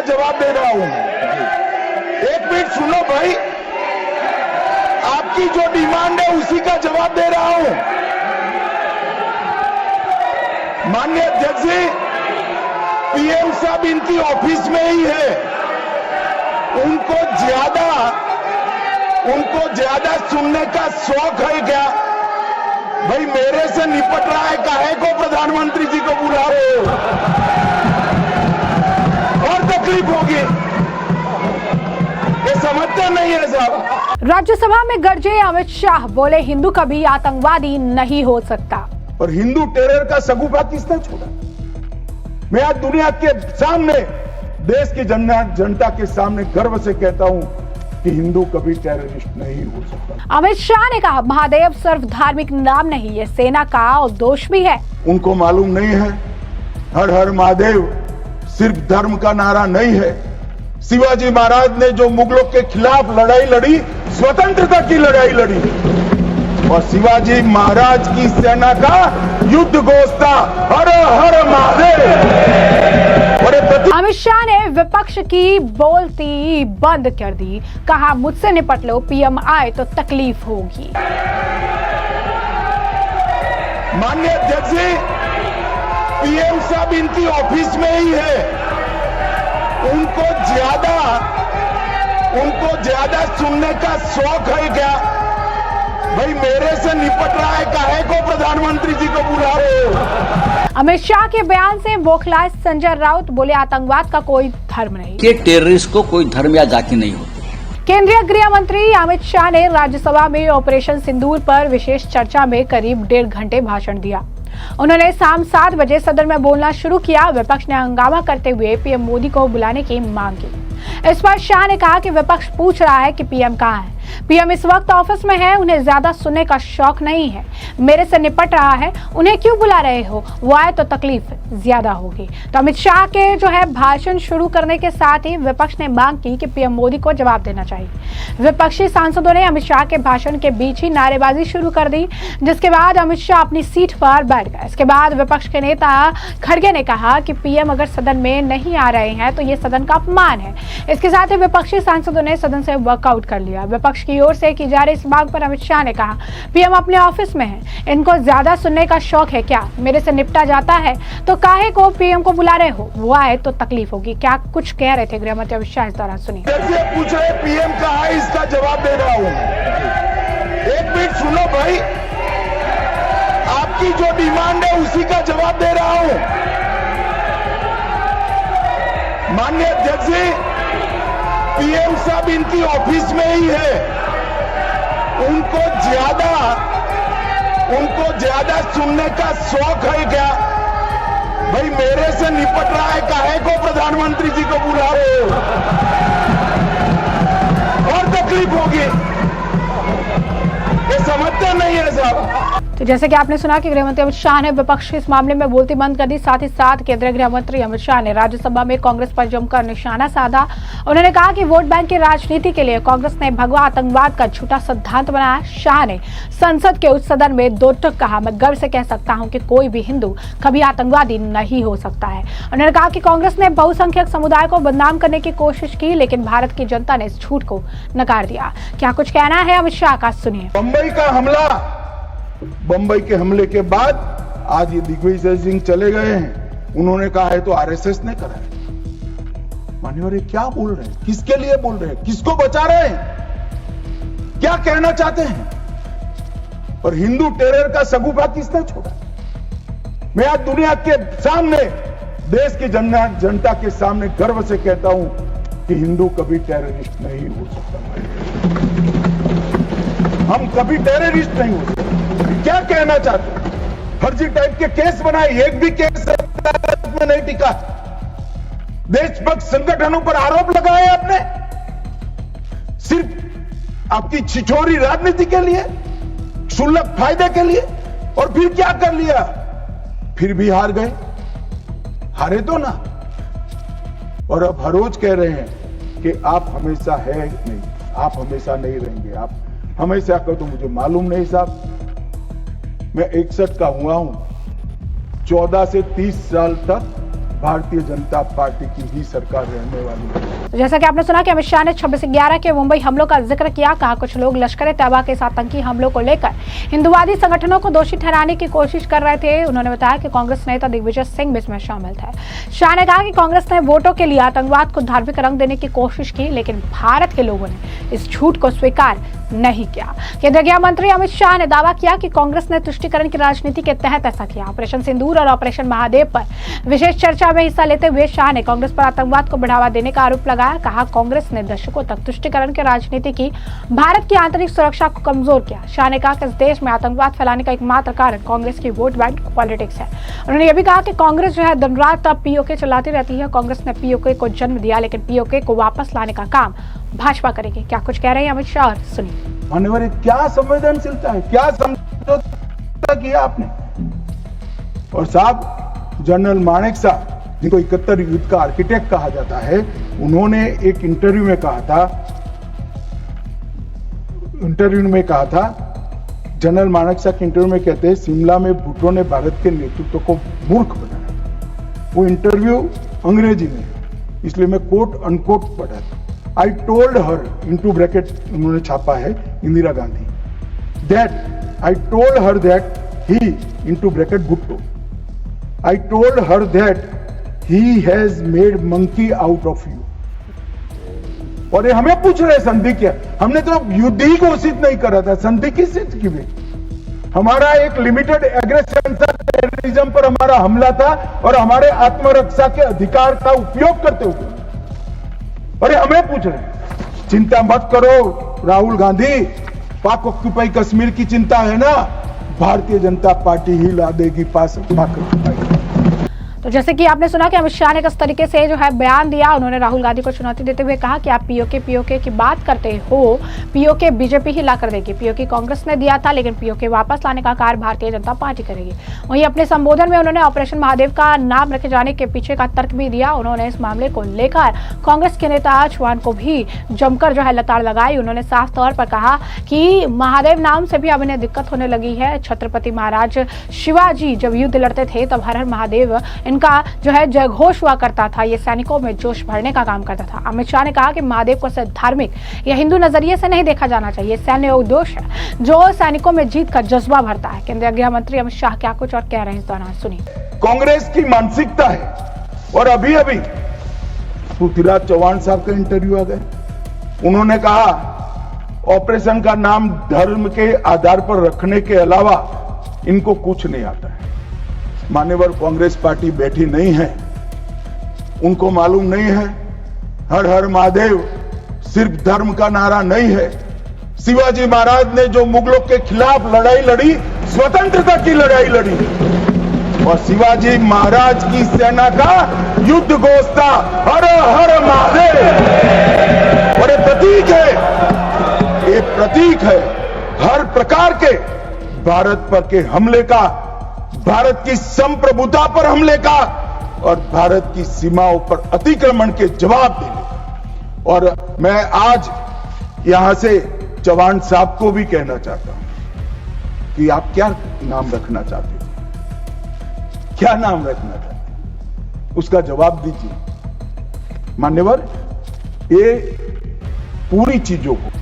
जवाब दे रहा हूं। एक मिनट सुनो भाई, आपकी जो डिमांड है उसी का जवाब दे रहा हूं। माननीय अध्यक्ष जी, पीएम साहब इनकी ऑफिस में ही है। उनको ज्यादा सुनने का शौक है क्या? भाई मेरे से निपट रहा है, काहे को प्रधानमंत्री जी को बुला रहे हो? और तकलीफ होगी, ये समझते नहीं है साहब। राज्यसभा में गरजे अमित शाह, बोले हिंदू कभी आतंकवादी नहीं हो सकता। और हिंदू टेरर का सगुफा किसने छोड़ा? मैं आज दुनिया के सामने, देश की जनता के सामने गर्व से कहता हूं कि हिंदू कभी टेररिस्ट नहीं हो सकता। अमित शाह ने कहा, महादेव सिर्फ धार्मिक नाम नहीं, ये सेना का उद्देश्य भी है। उनको मालूम नहीं है, हर हर महादेव सिर्फ धर्म का नारा नहीं है। शिवाजी महाराज ने जो मुगलों के खिलाफ लड़ाई लड़ी, स्वतंत्रता की लड़ाई लड़ी, और शिवाजी महाराज की सेना का युद्ध घोष था, हर हर महादेव। अमित शाह ने विपक्ष की बोलती बंद कर दी, कहा मुझसे निपट लो, पीएम आए तो तकलीफ होगी। माननीय अध्यक्ष जी, पीएम साहब इनकी ऑफिस में ही है। उनको ज्यादा सुनने का शौक है क्या? भाई मेरे से निपट रहा है, काहे को प्रधानमंत्री जी को बुला रहे हो? अमित शाह के बयान से बौखलाए संजय राउत, बोले आतंकवाद का कोई धर्म नहीं, कि टेररिस्ट को कोई धर्म या जाति नहीं होती। केंद्रीय गृह मंत्री अमित शाह ने राज्यसभा में ऑपरेशन सिंदूर पर विशेष चर्चा में करीब 1.5 घंटे भाषण दिया। उन्होंने शाम 7 बजे सदन में बोलना शुरू किया। विपक्ष ने हंगामा करते हुए पीएम मोदी को बुलाने की मांग की। इस पर शाह ने कहा कि विपक्ष पूछ रहा है कि पीएम कहाँ है। पीएम इस वक्त ऑफिस में है, उन्हें ज्यादा सुनने का शौक नहीं है, मेरे से निपट रहा है, उन्हें क्यों बुला रहे हो? वो आए तो तकलीफ ज्यादा होगी। तो अमित शाह के जो है भाषण शुरू करने के साथ ही विपक्ष ने मांग की कि पीएम मोदी को जवाब देना चाहिए। विपक्षी सांसदों ने अमित शाह के भाषण के बीच ही नारेबाजी शुरू कर दी, जिसके बाद अमित शाह अपनी सीट पर बैठ गए। इसके बाद विपक्ष के नेता खड़गे ने कहा कि पीएम अगर सदन में नहीं आ रहे हैं तो ये सदन का अपमान है। इसके साथ ही विपक्षी सांसदों ने सदन से वॉकआउट कर लिया। विपक्ष की ओर से की जा रही इस मांग पर अमित शाह ने कहा, पीएम अपने ऑफिस में हैं, इनको ज्यादा सुनने का शौक है क्या? मेरे से निपटा जाता है तो काहे को पीएम को बुला रहे हो? वो आए तो तकलीफ होगी। क्या कुछ कह रहे थे गृह मंत्री अमित शाह इस दौरान, सुनिए। पूछ रहे पीएम कहाँ है, इसका जवाब दे रहा हूं। एक मिनट सुनो भाई, आपकी जो डिमांड है उसी का जवाब दे रहा हूं। माननीय अध्यक्ष जी, पीएम साहब इनकी ऑफिस में ही है। उनको ज्यादा सुनने का शौक है क्या? भाई मेरे से निपट रहा है, काहे को प्रधानमंत्री जी को बुला रहे हो? और तकलीफ होगी, ये समझते नहीं है साहब। तो जैसे कि आपने सुना कि गृह मंत्री अमित शाह ने विपक्ष इस मामले में बोलती बंद कर दी। साथ ही साथ केंद्रीय गृह मंत्री अमित शाह ने राज्यसभा में कांग्रेस पर जमकर निशाना साधा। उन्होंने कहा कि वोट बैंक की राजनीति के लिए कांग्रेस ने भगवा आतंकवाद का झूठा सिद्धांत बनाया। शाह ने संसद के उच्च सदन में 2 टूक कहा, मैं गर्व से कह सकता हूं कि कोई भी हिंदू कभी आतंकवादी नहीं हो सकता है। उन्होंने कहा कि कांग्रेस ने बहुसंख्यक समुदाय को बदनाम करने की कोशिश की, लेकिन भारत की जनता ने इस झूठ को नकार दिया। क्या कुछ कहना है अमित शाह का, सुनिए। बंबई के हमले के बाद आज ये दिग्विजय सिंह चले गए हैं। उन्होंने कहा है तो आरएसएस ने करा है। मान्यवर क्या बोल रहे हैं, किसके लिए बोल रहे हैं, किसको बचा रहे हैं, क्या कहना चाहते हैं? और हिंदू टेरर का सगुफा किसने छोड़ा? मैं आज दुनिया के सामने, देश की जनता के सामने गर्व से कहता हूं कि हिंदू कभी टेररिस्ट नहीं हो सकता। हम कभी टेररिस्ट नहीं हो सकते। क्या कहना चाहते हैं? फर्जी टाइप के केस बनाए, एक भी केस अदालत में नहीं टिका। देशभक्त संगठनों पर आरोप लगाए आपने, सिर्फ आपकी छिछोरी राजनीति के लिए, क्षुल्लक फायदे के लिए। और फिर क्या कर लिया? फिर भी हार गए। हारे तो ना। और अब हर रोज कह रहे हैं कि आप हमेशा है नहीं, आप हमेशा नहीं रहेंगे, आप हमेशा कर। तो मुझे मालूम नहीं साहब, मैं 61 का हुआ हूं। 14 से 30 साल तक भारतीय जनता पार्टी की ही सरकार रहने वाली है। तो जैसा कि आपने सुना कि अमित शाह ने 26/11 के मुंबई हमलों का जिक्र किया। कहा कुछ लोग लश्कर ए तैयबा के इस आतंकी हमलों को लेकर हिंदुवादी संगठनों को दोषी ठहराने की कोशिश कर रहे थे। उन्होंने बताया कि कांग्रेस नेता दिग्विजय सिंह भी इसमें शामिल थे। शाह ने कहा कि कांग्रेस ने वोटों के लिए आतंकवाद को धार्मिक रंग देने की कोशिश की, लेकिन भारत के लोगों ने इस झूठ को स्वीकार नहीं किया। केंद्रीय गृह मंत्री अमित शाह ने दावा किया कि कांग्रेस ने तुष्टीकरण की राजनीति के तहत ऐसा किया। ऑपरेशन सिंदूर और ऑपरेशन महादेव पर विशेष चर्चा में हिस्सा लेते हुए शाह ने कांग्रेस पर आतंकवाद को बढ़ावा देने का आरोप लगाया। कहा कांग्रेस ने दशकों तक तुष्टीकरण की राजनीति की, भारत की आंतरिक सुरक्षा को कमजोर किया। शाह ने कहा कि इस देश में आतंकवाद फैलाने का एकमात्र कारण कांग्रेस की वोट बैंक पॉलिटिक्स है। उन्होंने यह भी कहा कि कांग्रेस जो है दिन रात पीओके चलाती रहती है। कांग्रेस ने पीओके को जन्म दिया, लेकिन पीओके को वापस लाने का काम भाजपा करेगी। क्या कुछ कह रहे हैं अमित शाह, सुनिए। मान्यवर, क्या संवेदनशीलता है, क्या समझौता किया आपने। और साहब जनरल मानेक साहब, जिनको 71 युद्ध का आर्किटेक्ट कहा जाता है, उन्होंने एक इंटरव्यू में कहा था, जनरल मानेक साहब के इंटरव्यू में कहते हैं, शिमला में भुट्टो ने भारत के नेतृत्व को मूर्ख बनाया। वो इंटरव्यू अंग्रेजी में, इसलिए मैं कोट अनकोट पढ़ा था। I told her, into bracket उन्होंने छापा है Indira Gandhi, that I told her that he, into bracket Bhutto, I told her that he has made monkey out of you। और ये हमें पूछ रहे संधि क्या, हमने तो युद्ध ही घोषित नहीं करा था, संधि किस चीज की भी। हमारा एक लिमिटेड एग्रेशन था, टेररिज्म पर हमारा हमला था और हमारे आत्मरक्षा के अधिकार का उपयोग करते हुए। अरे हमें पूछ रहे, चिंता मत करो राहुल गांधी, पाक ऑक्यूपाई कश्मीर की चिंता है ना, भारतीय जनता पार्टी ही ला देगी पाक ऑक्यूपाई। तो जैसे कि आपने सुना कि अमित शाह ने किस तरीके से जो है बयान दिया। उन्होंने राहुल गांधी को चुनौती देते हुए कहा कि आप पीओके की बात करते हो, पीओके बीजेपी ही ला कर देगी। पीओके कांग्रेस ने दिया था, लेकिन पीओके वापस लाने का कार्य भारतीय जनता पार्टी करेगी। वहीं अपने संबोधन में उन्होंने ऑपरेशन महादेव का नाम रखे जाने के पीछे का तर्क भी दिया। उन्होंने इस मामले को लेकर कांग्रेस के नेता चौहान को भी जमकर जो है लताड़ लगाई। उन्होंने साफ तौर पर कहा कि महादेव नाम से भी अब इन्हें दिक्कत होने लगी है। छत्रपति महाराज शिवाजी जब युद्ध लड़ते थे तब हर हर महादेव इनका जो है जयघोष हुआ करता था। ये सैनिकों में जोश भरने का काम करता था। अमित शाह ने कहा कि महादेव को सिर्फ धार्मिक या हिंदू नजरिए से नहीं देखा जाना चाहिए, सैन्य उद्देश्य है जो सैनिकों में जीत का जज्बा भरता है। केंद्रीय गृह मंत्री अमित शाह क्या कुछ और कह रहे हैं इस दौरान, सुनिए। कांग्रेस की मानसिकता है, और अभी अभी पृथ्वीराज चौहान साहब का इंटरव्यू आ गया, उन्होंने कहा ऑपरेशन का नाम धर्म के आधार पर रखने के अलावा इनको कुछ नहीं आता है। मान्यवर, कांग्रेस पार्टी बैठी नहीं है, उनको मालूम नहीं है हर हर महादेव सिर्फ धर्म का नारा नहीं है। शिवाजी महाराज ने जो मुगलों के खिलाफ लड़ाई लड़ी, स्वतंत्रता की लड़ाई लड़ी, और शिवाजी महाराज की सेना का युद्ध घोष था हर हर महादेव। और ये प्रतीक है, ये प्रतीक है हर प्रकार के भारत पर के हमले का, भारत की संप्रभुता पर हमले का और भारत की सीमाओं पर अतिक्रमण के जवाब देने। और मैं आज यहां से चौहान साहब को भी कहना चाहता हूं कि आप क्या नाम रखना चाहते हैं, क्या नाम रखना चाहते हैं, उसका जवाब दीजिए। मान्यवर, ये पूरी चीजों को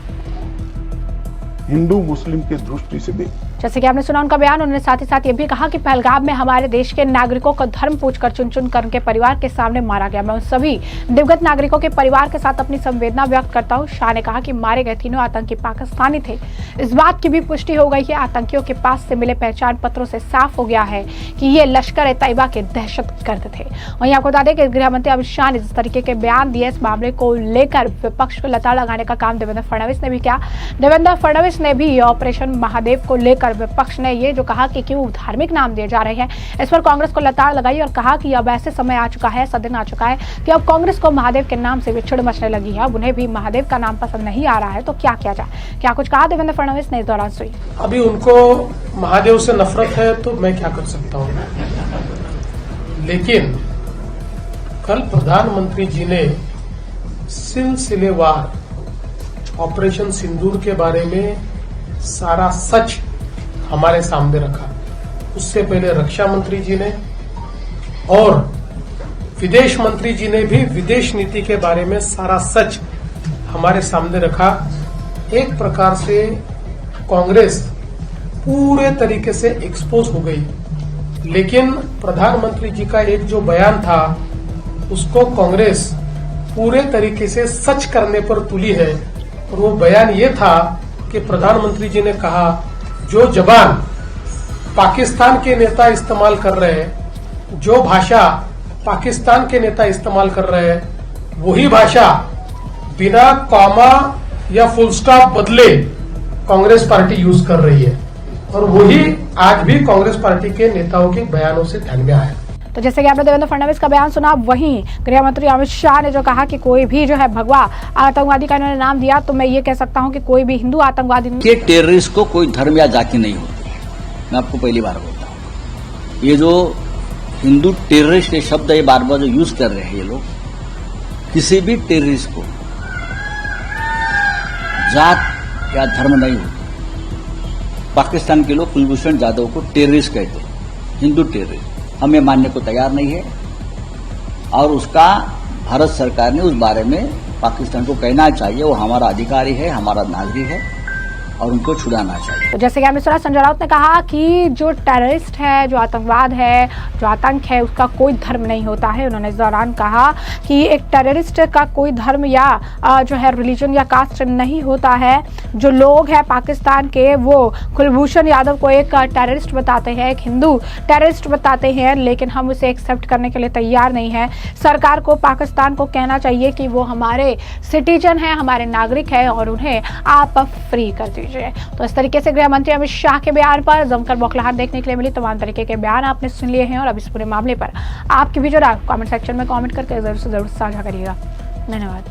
हिंदू मुस्लिम के दृष्टि से देखिए। जैसे कि आपने सुना उनका बयान। उन्होंने साथ ही साथ ये भी कहा कि पहलगाम में हमारे देश के नागरिकों को धर्म पूछकर चुन चुन कर उनके परिवार के सामने मारा गया। मैं उन सभी दिवंगत नागरिकों के परिवार के साथ अपनी संवेदना व्यक्त करता हूं। शाह ने कहा कि मारे गए तीनों आतंकी पाकिस्तानी थे। इस बात की भी पुष्टि हो गई है। आतंकियों के पास से मिले पहचान पत्रों से साफ हो गया है कि ये लश्कर ए तैयबा के दहशतगर्द थे। वहीं आपको बता दें कि गृह मंत्री अमित शाह ने जिस तरीके के बयान दिए, इस मामले को लेकर विपक्ष को लताड़ लगाने का काम देवेंद्र फडणवीस ने भी किया। देवेंद्र फडणवीस ने भी ऑपरेशन महादेव को लेकर विपक्ष ने ये जो कहा कि क्यों धार्मिक नाम दिए जा रहे हैं, इस पर कांग्रेस को लताड़ लगाई और कहा कि अब ऐसे समय आ चुका है, ऐसा दिन आ चुका है कि अब कांग्रेस को महादेव के नाम से विछड़ मचने लगी है। अब उन्हें भी महादेव का नाम पसंद नहीं आ रहा है, तो क्या किया जाए। क्या कुछ कहा देवेंद्र फडणवीस ने इस दौरान, सुनिए। अभी उनको महादेव से नफरत है तो मैं क्या कर सकता हूं, लेकिन कल प्रधानमंत्री जी ने सिलसिलेवार ऑपरेशन सिंदूर के बारे में सारा सच हमारे सामने रखा। उससे पहले रक्षा मंत्री जी ने और विदेश मंत्री जी ने भी विदेश नीति के बारे में सारा सच हमारे सामने रखा। एक प्रकार से कांग्रेस पूरे तरीके से एक्सपोज हो गई, लेकिन प्रधानमंत्री जी का एक जो बयान था उसको कांग्रेस पूरे तरीके से सच करने पर तुली है। और वो बयान ये था कि प्रधानमंत्री जी ने कहा, जो जबान पाकिस्तान के नेता इस्तेमाल कर रहे हैं, जो भाषा पाकिस्तान के नेता इस्तेमाल कर रहे हैं, वही भाषा बिना कॉमा या फुल स्टॉप बदले कांग्रेस पार्टी यूज कर रही है। और वही आज भी कांग्रेस पार्टी के नेताओं के बयानों से ध्यान में आया। तो जैसे कि आपने देवेंद्र फडणवीस का बयान सुना, वहीं गृह मंत्री अमित शाह ने जो कहा कि कोई भी जो है भगवा आतंकवादी का इन्होंने नाम दिया, तो मैं ये कह सकता हूं कि कोई भी हिंदू आतंकवादी कि टेररिस्ट को कोई धर्म या जाति नहीं होती। मैं आपको पहली बार बोलता हूं, ये जो हिंदू टेररिस्ट ये शब्द ये बार बार जो यूज कर रहे हैं ये लोग, किसी भी टेररिस्ट को जात या धर्म नहीं होती। पाकिस्तान के लोग कुलभूषण जाधव को टेररिस्ट कहते हैं, हिंदू टेररिस्ट। हम ये मानने को तैयार नहीं है और उसका भारत सरकार ने उस बारे में पाकिस्तान को कहना चाहिए। वो हमारा अधिकारी है, हमारा नागरिक है और उनको छुड़ाना चाहिए। तो जैसे कि आपने सुना, संजय राउत ने कहा कि जो टेररिस्ट है, जो आतंकवाद है, जो आतंक है, उसका कोई धर्म नहीं होता है। उन्होंने इस दौरान कहा कि एक टेररिस्ट का कोई धर्म या जो है रिलीजन या कास्ट नहीं होता है। जो लोग हैं पाकिस्तान के, वो कुलभूषण यादव को एक टेररिस्ट बताते हैं, एक हिंदू टेररिस्ट बताते हैं, लेकिन हम उसे एक्सेप्ट करने के लिए तैयार नहीं है। सरकार को पाकिस्तान को कहना चाहिए कि वो हमारे सिटीजन हैं, हमारे नागरिक हैं और उन्हें आप फ्री कर दीजिए। तो इस तरीके से गृह मंत्री अमित शाह के बयान पर जमकर बौखलाहट देखने के लिए मिली। तमाम तरीके के बयान आपने सुन लिए हैं और अब इस पूरे मामले पर आपकी भी जो राय कमेंट सेक्शन में कमेंट करके जरूर से जरूर साझा करिएगा। धन्यवाद।